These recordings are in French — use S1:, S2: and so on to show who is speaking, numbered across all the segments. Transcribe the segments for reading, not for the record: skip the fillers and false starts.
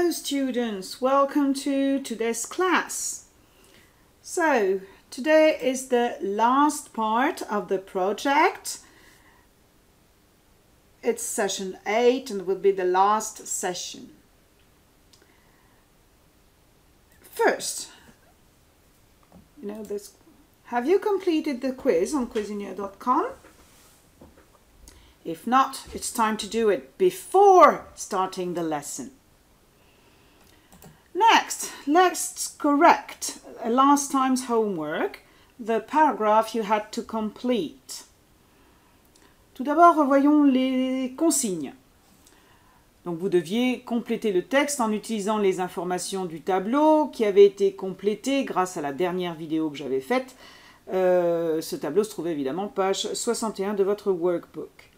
S1: Hello students, welcome to today's class. So today is the last part of the project. It's session 8 and will be the last session. First, have you completed the quiz on Quizinier.com? If not, it's time to do it before starting the lesson. Next, let's correct last time's homework, the paragraph you had to complete. Tout d'abord, revoyons les consignes. Donc, vous deviez compléter le texte en utilisant les informations du tableau qui avait été complété grâce à la dernière vidéo que j'avais faite. Ce tableau se trouvait évidemment page 61 de votre workbook.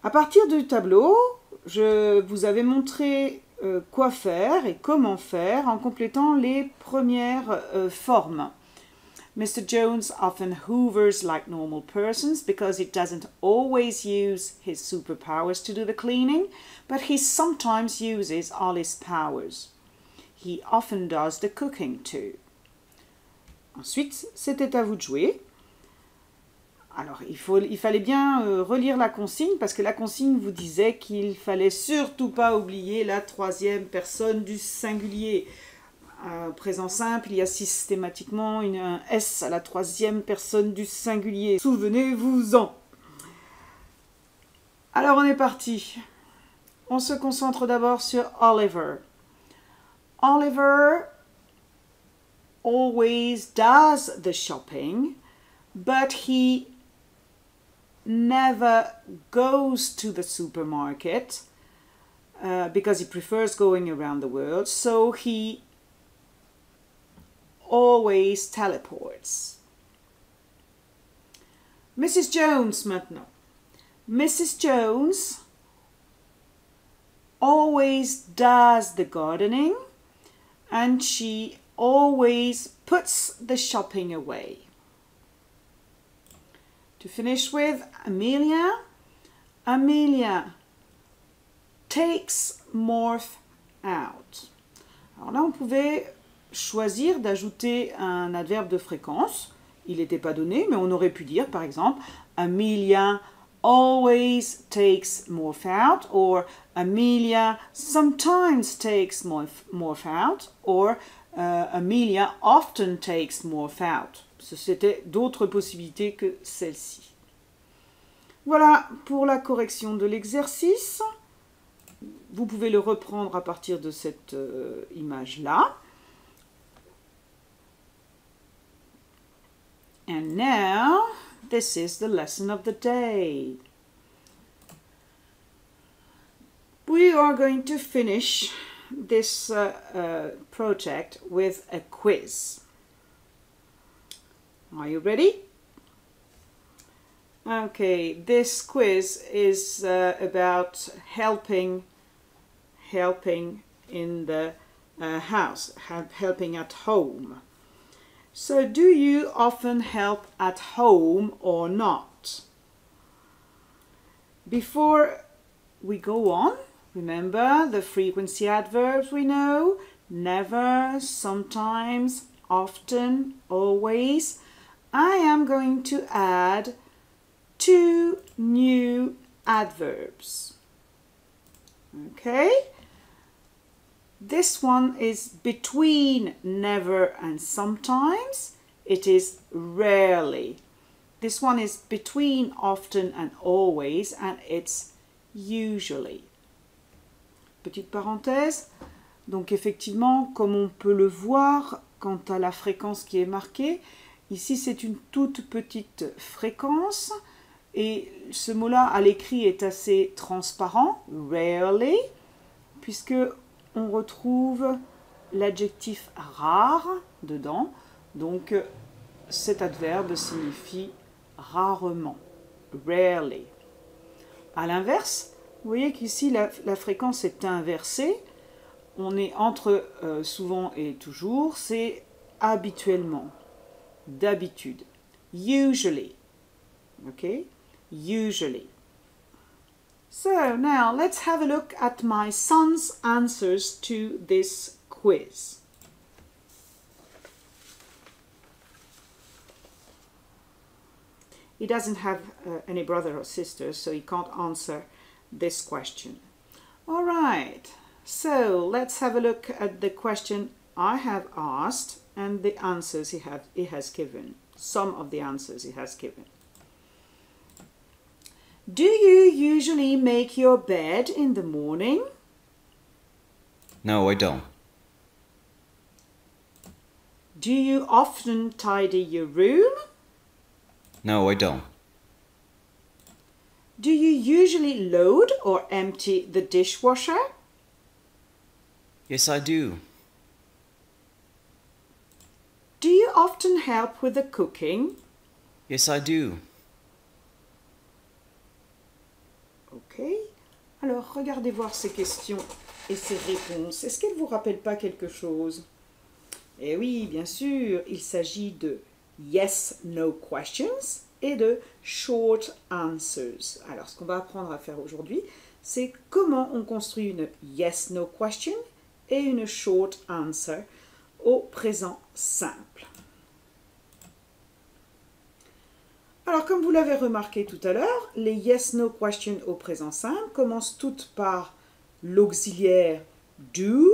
S1: À partir du tableau, je vous avais montré quoi faire et comment faire en complétant les premières formes. Mr. Jones often hoovers like normal persons because he doesn't always use his superpowers to do the cleaning, but he sometimes uses all his powers. He often does the cooking too. Ensuite, c'était à vous de jouer. Alors, il fallait bien relire la consigne parce que la consigne vous disait qu'il fallait surtout pas oublier la troisième personne du singulier. Présent simple, il y a systématiquement un S à la troisième personne du singulier. Souvenez-vous-en. Alors, on est parti. On se concentre d'abord sur Oliver. Oliver always does the shopping, but he never goes to the supermarket because he prefers going around the world, so he always teleports. Mrs. Jones maintenant. Mrs. Jones always does the gardening and she always puts the shopping away. To finish with, Amelia. Amelia takes Morph out. Alors là, on pouvait choisir d'ajouter un adverbe de fréquence. Il n'était pas donné, mais on aurait pu dire, par exemple, Amelia always takes Morph out, or Amelia sometimes takes Morph out, or Amelia often takes Morph out. C'était d'autres possibilités que celle-ci. Voilà pour la correction de l'exercice. Vous pouvez le reprendre à partir de cette image-là. And now, this is the lesson of the day. We are going to finish this project with a quiz. Are you ready? Okay, this quiz is about helping in the house, helping at home. So, do you often help at home or not? Before we go on, remember the frequency adverbs we know: never, sometimes, often, always. I am going to add 2 new adverbs. Okay? This one is between never and sometimes. It is rarely. This one is between often and always, and it's usually. Petite parenthèse. Donc effectivement, comme on peut le voir, quant à la fréquence qui est marquée, ici c'est une toute petite fréquence et ce mot-là à l'écrit est assez transparent, rarely, puisque on retrouve l'adjectif rare dedans, donc cet adverbe signifie rarement, rarely. À l'inverse, vous voyez qu'ici la fréquence est inversée, on est entre souvent et toujours, c'est habituellement, d'habitude, usually, ok, usually. So now let's have a look at my son's answers to this quiz. He doesn't have any brother or sister, so he can't answer this question. All right, so let's have a look at the question I have asked and the answers he has given. Some of the answers he has given. Do you usually make your bed in the morning?
S2: No, I don't.
S1: Do you often tidy your room?
S2: No, I don't.
S1: Do you usually load or empty the dishwasher?
S2: Yes, I do.
S1: Do you often help with the cooking?
S2: Yes, I do.
S1: Ok. Alors, regardez voir ces questions et ces réponses. Est-ce qu'elles ne vous rappellent pas quelque chose? Eh oui, bien sûr, il s'agit de yes-no questions et de short answers. Alors, ce qu'on va apprendre à faire aujourd'hui, c'est comment on construit une yes-no question et une short answer au présent simple. Alors, comme vous l'avez remarqué tout à l'heure, les yes-no questions au présent simple commencent toutes par l'auxiliaire do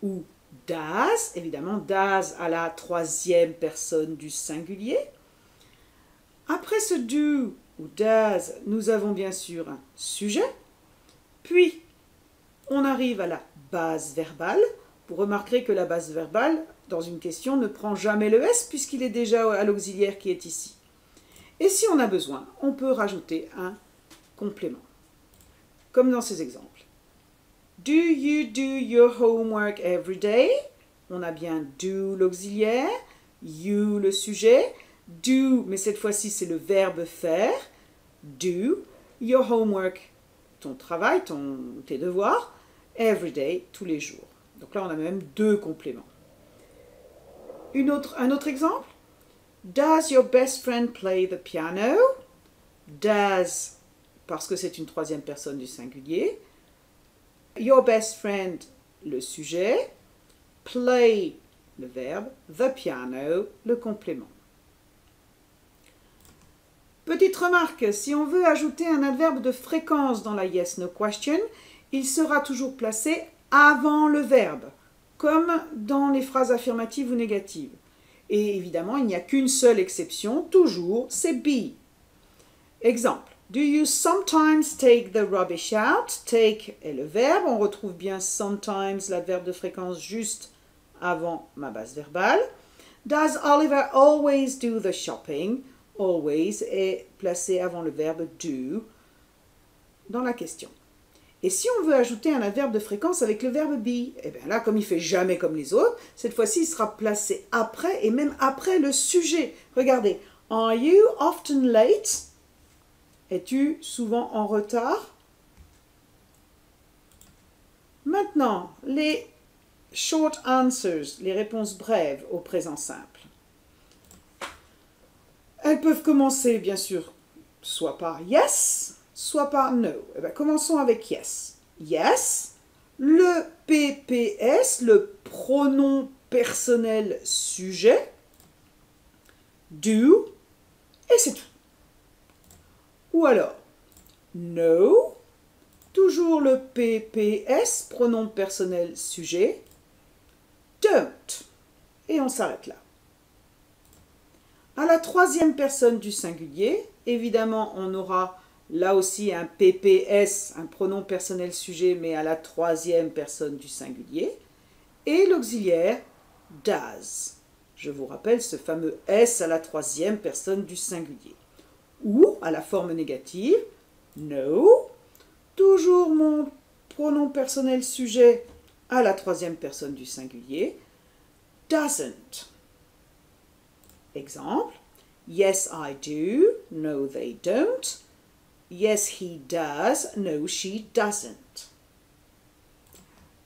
S1: ou does. Évidemment, does à la troisième personne du singulier. Après ce do ou does, nous avons bien sûr un sujet. Puis, on arrive à la base verbale. Vous remarquerez que la base verbale, dans une question, ne prend jamais le S puisqu'il est déjà à l'auxiliaire qui est ici. Et si on a besoin, on peut rajouter un complément, comme dans ces exemples. Do you do your homework every day? On a bien do l'auxiliaire, you le sujet, do, mais cette fois-ci c'est le verbe faire, do your homework, ton travail, tes devoirs, every day, tous les jours. Donc là on a même deux compléments. Un autre exemple? Does your best friend play the piano? Does, parce que c'est une troisième personne du singulier. Your best friend, le sujet. Play, le verbe. The piano, le complément. Petite remarque, si on veut ajouter un adverbe de fréquence dans la yes-no question, il sera toujours placé avant le verbe, comme dans les phrases affirmatives ou négatives. Et évidemment, il n'y a qu'une seule exception, toujours, c'est be. Exemple. Do you sometimes take the rubbish out? Take est le verbe. On retrouve bien sometimes, l'adverbe de fréquence, juste avant ma base verbale. Does Oliver always do the shopping? Always est placé avant le verbe do dans la question. Et si on veut ajouter un adverbe de fréquence avec le verbe be, eh bien là, comme il ne fait jamais comme les autres, cette fois-ci, il sera placé après et même après le sujet. Regardez. Are you often late? Es-tu souvent en retard? Maintenant, les short answers, les réponses brèves au présent simple. Elles peuvent commencer, bien sûr, soit par yes, soit par no. Eh bien, commençons avec yes. Yes, le PPS, le pronom personnel sujet, do, et c'est tout. Ou alors, no, toujours le PPS, pronom personnel sujet, don't, et on s'arrête là. À la troisième personne du singulier, évidemment, on aura là aussi un PPS, un pronom personnel sujet, mais à la troisième personne du singulier, et l'auxiliaire does. Je vous rappelle ce fameux S à la troisième personne du singulier. Ou, à la forme négative, no, toujours mon pronom personnel sujet à la troisième personne du singulier, doesn't. Exemple, yes I do, no they don't. Yes he does, no she doesn't.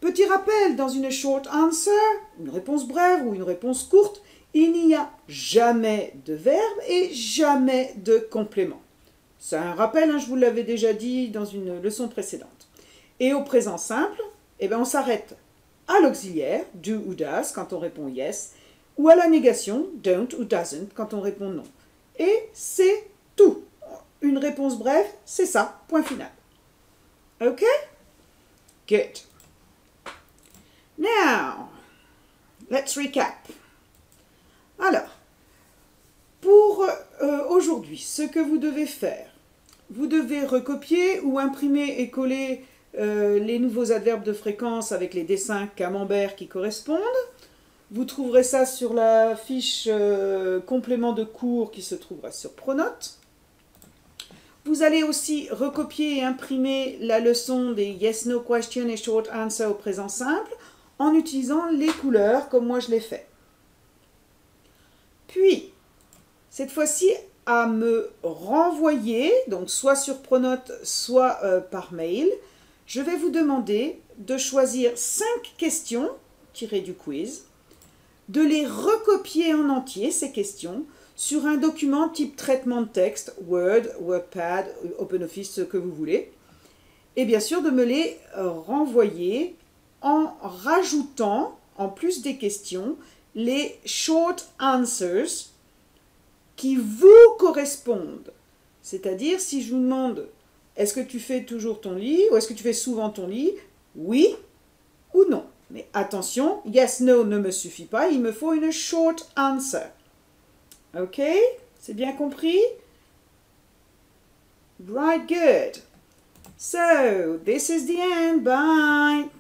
S1: Petit rappel, dans une short answer, une réponse brève ou une réponse courte, il n'y a jamais de verbe et jamais de complément. C'est un rappel, hein, je vous l'avais déjà dit dans une leçon précédente. Et au présent simple, eh bien, on s'arrête à l'auxiliaire, do ou does, quand on répond yes, ou à la négation, don't ou doesn't, quand on répond non. Et c'est tout. Une réponse brève, c'est ça, point final. OK? Good. Now, let's recap. Alors, pour aujourd'hui, ce que vous devez faire, vous devez recopier ou imprimer et coller les nouveaux adverbes de fréquence avec les dessins camembert qui correspondent. Vous trouverez ça sur la fiche complément de cours qui se trouvera sur Pronote. Vous allez aussi recopier et imprimer la leçon des yes, no question et short answer au présent simple en utilisant les couleurs comme moi je l'ai fait. Puis, cette fois-ci, à me renvoyer, donc soit sur Pronote, soit par mail, je vais vous demander de choisir 5 questions tirées du quiz, de les recopier en entier, ces questions, sur un document type traitement de texte, Word, WordPad, OpenOffice, ce que vous voulez, et bien sûr de me les renvoyer en rajoutant, en plus des questions, les short answers qui vous correspondent. C'est-à-dire, si je vous demande, est-ce que tu fais toujours ton lit ou est-ce que tu fais souvent ton lit? Oui ou non. Mais attention, yes, no ne me suffit pas, il me faut une short answer. OK? C'est bien compris? Right, good. So, this is the end. Bye.